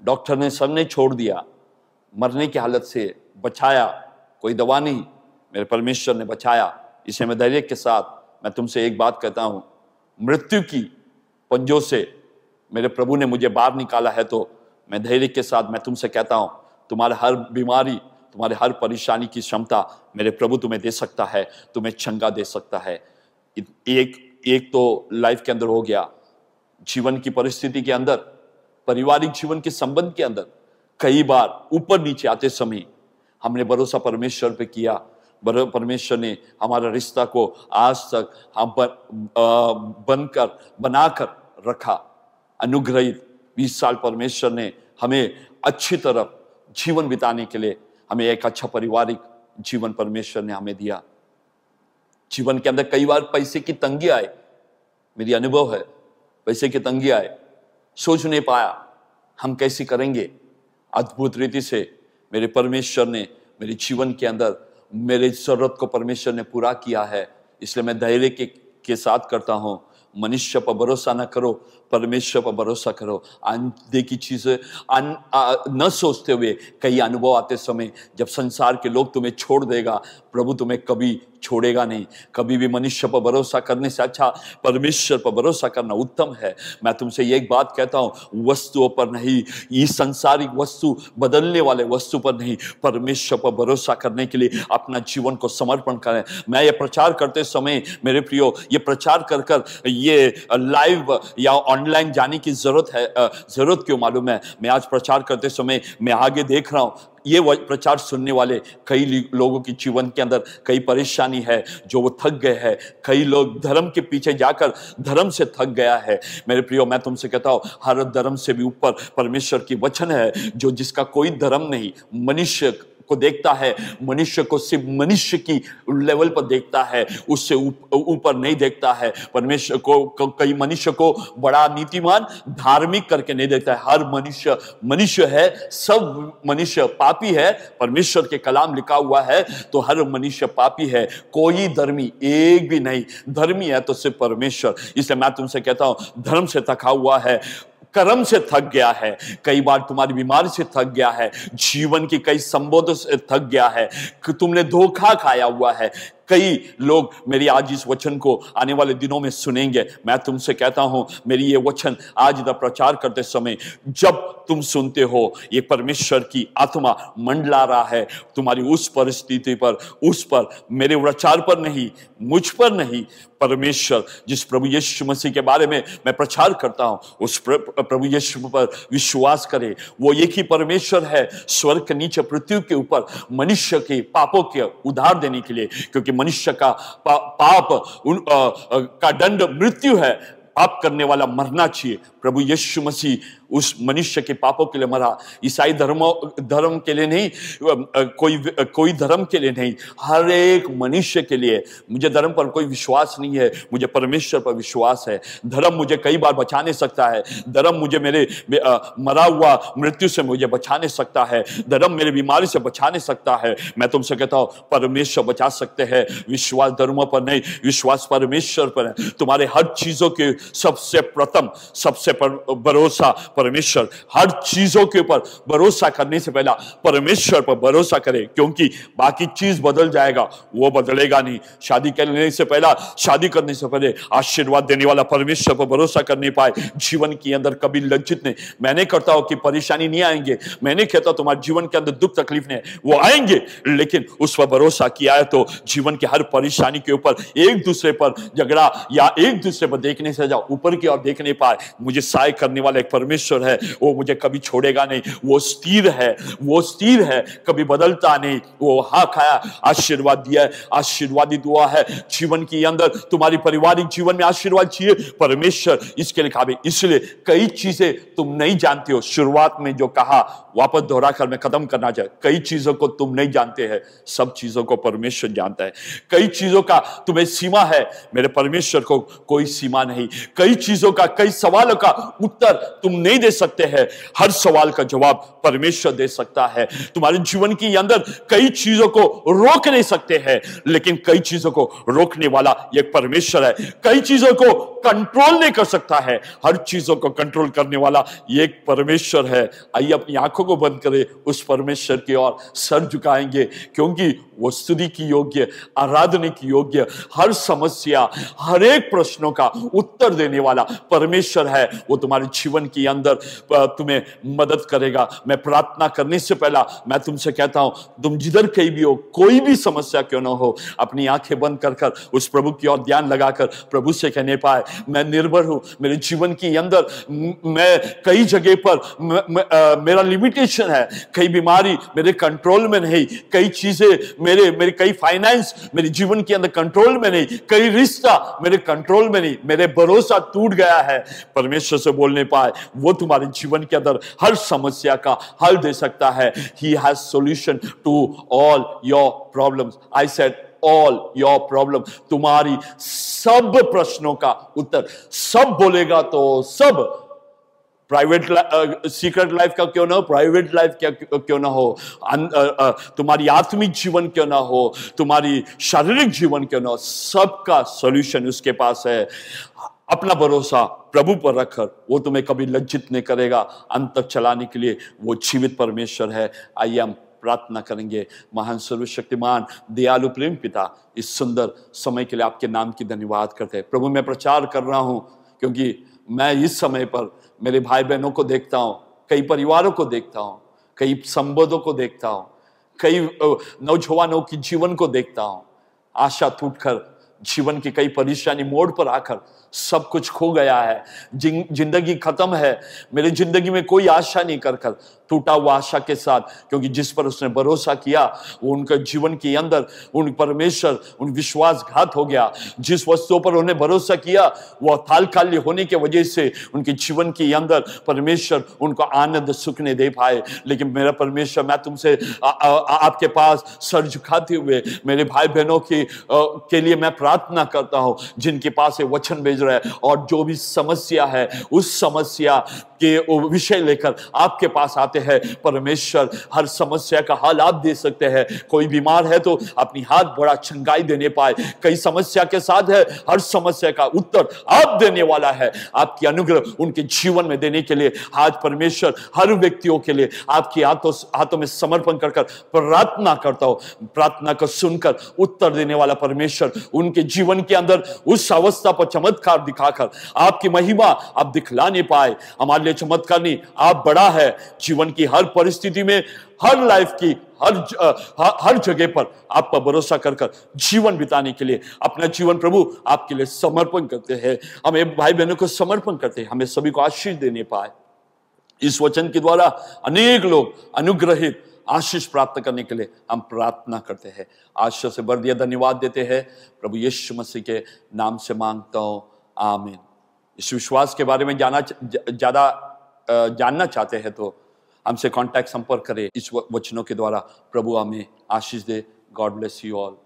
A: डॉक्टर ने सब ने छोड़ दिया, मरने की हालत से बचाया, कोई दवा नहीं, मेरे परमेश्वर ने बचाया। इसे मैं धैर्य के साथ मैं तुमसे एक बात कहता हूं, मृत्यु की पंजों से मेरे प्रभु ने मुझे बाहर निकाला है, तो मैं धैर्य के साथ मैं तुमसे कहता हूं, तुम्हारे हर बीमारी, तुम्हारे हर परेशानी की क्षमता मेरे प्रभु तुम्हें दे सकता है, तुम्हें चंगा दे सकता है। एक तो लाइफ के अंदर हो गया, जीवन की परिस्थिति के अंदर, पारिवारिक जीवन के संबंध के अंदर कई बार ऊपर नीचे आते समय हमने भरोसा परमेश्वर पे किया, परमेश्वर ने हमारा रिश्ता को आज तक हम पर बनाकर रखा। अनुग्रहित 20 साल परमेश्वर ने हमें अच्छी तरह जीवन बिताने के लिए, हमें एक अच्छा पारिवारिक जीवन परमेश्वर ने हमें दिया। जीवन के अंदर कई बार पैसे की तंगी आए, मेरी अनुभव है, पैसे की तंगी आए, सोच नहीं पाया हम कैसे करेंगे। अद्भुत रीति से मेरे परमेश्वर ने मेरे जीवन के अंदर मेरे जरूरत को परमेश्वर ने पूरा किया है। इसलिए मैं धैर्य के साथ करता हूं, मनुष्य पर भरोसा न करो, परमेश्वर पर भरोसा करो। आंधे की चीजें न सोचते हुए कई अनुभव आते समय जब संसार के लोग तुम्हें छोड़ देगा, प्रभु तुम्हें कभी छोड़ेगा नहीं। कभी भी मनुष्य पर भरोसा करने से अच्छा परमेश्वर पर भरोसा करना उत्तम है। मैं तुमसे एक बात कहता हूं, वस्तुओं पर नहीं, ये संसारिक वस्तु, बदलने वाले वस्तु पर नहीं, परमेश्वर पर भरोसा करने के लिए अपना जीवन को समर्पण करें। मैं ये प्रचार करते समय मेरे प्रियो, ये प्रचार कर कर ये लाइव या ऑनलाइन जाने की जरूरत क्यों मालूम है? मैं आज प्रचार करते समय मैं आगे देख रहा हूं, ये प्रचार सुनने वाले कई लोगों की जीवन के अंदर कई परेशानी है, जो वो थक गए हैं। कई लोग धर्म के पीछे जाकर धर्म से थक गया है। मेरे प्रियो, मैं तुमसे कहता हूं, हर धर्म से भी ऊपर परमेश्वर की वचन है, जो जिसका कोई धर्म नहीं, मनुष्य को देखता है, मनुष्य को सिर्फ मनुष्य की लेवल पर देखता है, उससे ऊपर नहीं देखता है। परमेश्वर को कई मनुष्य को बड़ा नीतिमान, धार्मिक करके नहीं देखता है। हर मनुष्य मनुष्य है, सब मनुष्य पापी है। परमेश्वर के कलाम लिखा हुआ है तो हर मनुष्य पापी है, कोई धर्मी एक भी नहीं। धर्मी है तो सिर्फ परमेश्वर। इसलिए मैं तुमसे कहता हूं, धर्म से थका हुआ है, कर्म से थक गया है, कई बार तुम्हारी बीमारी से थक गया है, जीवन की कई संबोधों से थक गया है, कि तुमने धोखा खाया हुआ है। कई लोग मेरी आज इस वचन को आने वाले दिनों में सुनेंगे। मैं तुमसे कहता हूं, मेरी ये वचन आज इधर प्रचार करते समय जब तुम सुनते हो, ये परमेश्वर की आत्मा मंडला रहा है तुम्हारी उस परिस्थिति पर, उस पर, मेरे प्रचार पर नहीं, मुझ पर नहीं, परमेश्वर जिस प्रभु यीशु मसीह के बारे में मैं प्रचार करता हूं, उस प्रभु यीशु पर विश्वास करे। वो एक ही परमेश्वर है स्वर्ग के नीचे पृथ्वी के ऊपर मनुष्य के पापों के उद्धार देने के लिए, क्योंकि मनुष्य का पाप का दंड मृत्यु है। पाप करने वाला मरना चाहिए। प्रभु यीशु मसीह उस मनुष्य के पापों के लिए मरा। ईसाई धर्म के लिए नहीं, कोई धर्म के लिए नहीं, हर एक मनुष्य के लिए। मुझे धर्म पर कोई विश्वास नहीं है, मुझे परमेश्वर पर विश्वास है। धर्म मुझे कई बार बचा नहीं सकता है, धर्म मुझे मेरे मरा हुआ मृत्यु से मुझे बचा नहीं सकता है, धर्म मेरी बीमारी से बचा नहीं सकता है। मैं तुमसे कहता हूं, परमेश्वर बचा सकते हैं। विश्वास धर्मों पर नहीं, विश्वास परमेश्वर पर है। तुम्हारे हर चीजों के सबसे प्रथम, सबसे भरोसा परमेश्वर। हर चीजों के ऊपर भरोसा करने से पहला परमेश्वर पर भरोसा करें, क्योंकि बाकी चीज बदल जाएगा, वो बदलेगा नहीं। शादी करने से पहला, शादी करने से पहले आशीर्वाद देने वाला परमेश्वर पर भरोसा कर नहीं पाए, जीवन के अंदर कभी लज्जित नहीं। मैं नहीं करता हूं कि परेशानी नहीं आएंगे, मैं नहीं कहता तुम्हारे जीवन के अंदर दुख तकलीफ नहीं, वो आएंगे, लेकिन उस पर भरोसा किया है तो जीवन की हर परेशानी के ऊपर एक दूसरे पर झगड़ा या एक दूसरे पर देखने से जाओ ऊपर की ओर देख नहीं पाए। मुझे सहाय करने वाला एक परमेश्वर है, वो मुझे कभी छोड़ेगा नहीं, वो स्थिर है, वो स्थिर है, कभी बदलता नहीं। वो हाँ खाया, आशीर्वाद दिया है, आशीर्वादित हुआ है। जीवन के अंदर तुम्हारी पारिवारिक जीवन में आशीर्वाद चाहिए, परमेश्वर इसके लिए काबिल। इसलिए कई चीजें तुम नहीं जानते हो, शुरुआत में जो कहा वापस दोहरा कर मैं खत्म करना चाहे, कई चीजों को तुम नहीं जानते हैं, सब चीजों को परमेश्वर जानता है। कई चीजों का तुम्हें सीमा है, मेरे परमेश्वर को कोई सीमा नहीं। कई चीजों का, कई सवालों का उत्तर तुम नहीं दे सकते हैं, हर सवाल का जवाब परमेश्वर दे सकता है। तुम्हारे जीवन के अंदर कई चीजों को रोक नहीं सकते हैं, लेकिन कई चीजों को रोकने वाला एक परमेश्वर है। कई चीजों को कंट्रोल नहीं कर सकता है, हर चीजों को कंट्रोल करने वाला एक परमेश्वर है। आइए अपनी आंखों को बंद करें, उस परमेश्वर की ओर सर झुकाएंगे, क्योंकि वो स्तुति की योग्य, आराधना की योग्य, हर समस्या, हर एक प्रश्नों का उत्तर देने वाला परमेश्वर है। वो तुम्हारे जीवन के अंदर तुम्हें मदद करेगा। मैं प्रार्थना करने से पहला मैं तुमसे कहता हूं, तुम जिधर कहीं भी हो, कोई भी समस्या क्यों ना हो, अपनी आंखें बंद कर उस प्रभु की ओर ध्यान लगाकर प्रभु से कहने पाए, मैं निर्भर हूं। मेरे जीवन के अंदर मैं कई जगह पर मेरा लिमिटेशन है, कई बीमारी मेरे कंट्रोल में नहीं, कई चीजें मेरे कई फाइनेंस मेरे जीवन के अंदर कंट्रोल में नहीं, कई रिश्ता मेरे कंट्रोल में नहीं, मेरे भरोसा टूट गया है। परमेश्वर से बोलने पाए वो तुम्हारे जीवन के अंदर हर समस्या का हल दे सकता है। He has solution to all your problems. I said all your problem, तुम्हारी सब प्रश्नों का उत्तर। सब बोलेगा तो सब, प्राइवेट सीक्रेट लाइफ का क्यों ना हो, प्राइवेट लाइफ क्या क्यों ना हो, तुम्हारी आत्मिक जीवन क्यों ना हो, तुम्हारी शारीरिक जीवन क्यों ना हो, सबका सॉल्यूशन उसके पास है। अपना भरोसा प्रभु पर रखकर वो तुम्हें कभी लज्जित नहीं करेगा, अंत तक चलाने के लिए वो जीवित परमेश्वर है। आइए हम प्रार्थना करेंगे। महान सर्वशक्तिमान दयालु प्रेम पिता, इस सुंदर समय के लिए आपके नाम की धन्यवाद करते हैं। प्रभु मैं प्रचार कर रहा हूं क्योंकि मैं इस समय पर मेरे भाई बहनों को देखता हूं, कई परिवारों को देखता हूं, कई संबंधों को देखता हूं, कई नौजवानों की जीवन को देखता हूं। आशा टूटकर जीवन की कई परेशानी मोड़ पर आकर सब कुछ खो गया है, जिंदगी खत्म है, मेरी जिंदगी में कोई आशा नहीं कर टूटा हुआ आशा के साथ, क्योंकि जिस पर उसने भरोसा किया वो उनके जीवन के अंदर उन परमेश्वर उन विश्वासघात हो गया। जिस वस्तुओं पर उन्हें भरोसा किया वो तालकालिक होने की वजह से उनके जीवन के अंदर परमेश्वर उनको आनंद सुख नहीं दे पाए। लेकिन मेरा परमेश्वर, मैं तुमसे आपके पास सर झुकाते हुए मेरे भाई बहनों के लिए मैं प्रार्थना करता हूं जिनके पास ये वचन भेज रहा है, और जो भी समस्या है उस समस्या के विषय लेकर आपके पास आते हैं। परमेश्वर हर समस्या का हल आप दे सकते हैं। कोई बीमार है तो अपनी हाथ बड़ा चंगाई देने पाए, कई समस्या के साथ है, हर समस्या का उत्तर आप देने वाला है। आपकी अनुग्रह उनके जीवन में देने के लिए आज परमेश्वर हर व्यक्तियों के लिए आपके हाथों में समर्पण कर प्रार्थना करता हूं। प्रार्थना को सुनकर उत्तर देने वाला परमेश्वर उनके जीवन के अंदर उस अवस्था पर चमत्कार दिखाकर आपकी महिमा आप दिखलाने पाए। हमारे लिए चमत्कार नहीं, आप बड़ा है। जीवन की हर परिस्थिति में, हर लाइफ की हर जगह पर आप पर भरोसा कर जीवन बिताने के लिए अपना जीवन प्रभु आपके लिए समर्पण करते हैं। हमें भाई बहनों को समर्पण करते हैं, हमें सभी को आशीष देने पाए। इस वचन के द्वारा अनेक लोग अनुग्रहित आशीष प्राप्त करने के लिए हम प्रार्थना करते हैं। आशीष से भर दिया धन्यवाद देते हैं प्रभु यीशु मसीह के नाम से मांगता हूं, आमीन। इस विश्वास के बारे में ज्यादा जानना चाहते हैं तो हमसे कांटेक्ट संपर्क करें। इस वचनों के द्वारा प्रभु हमें आशीष दे। God bless you all.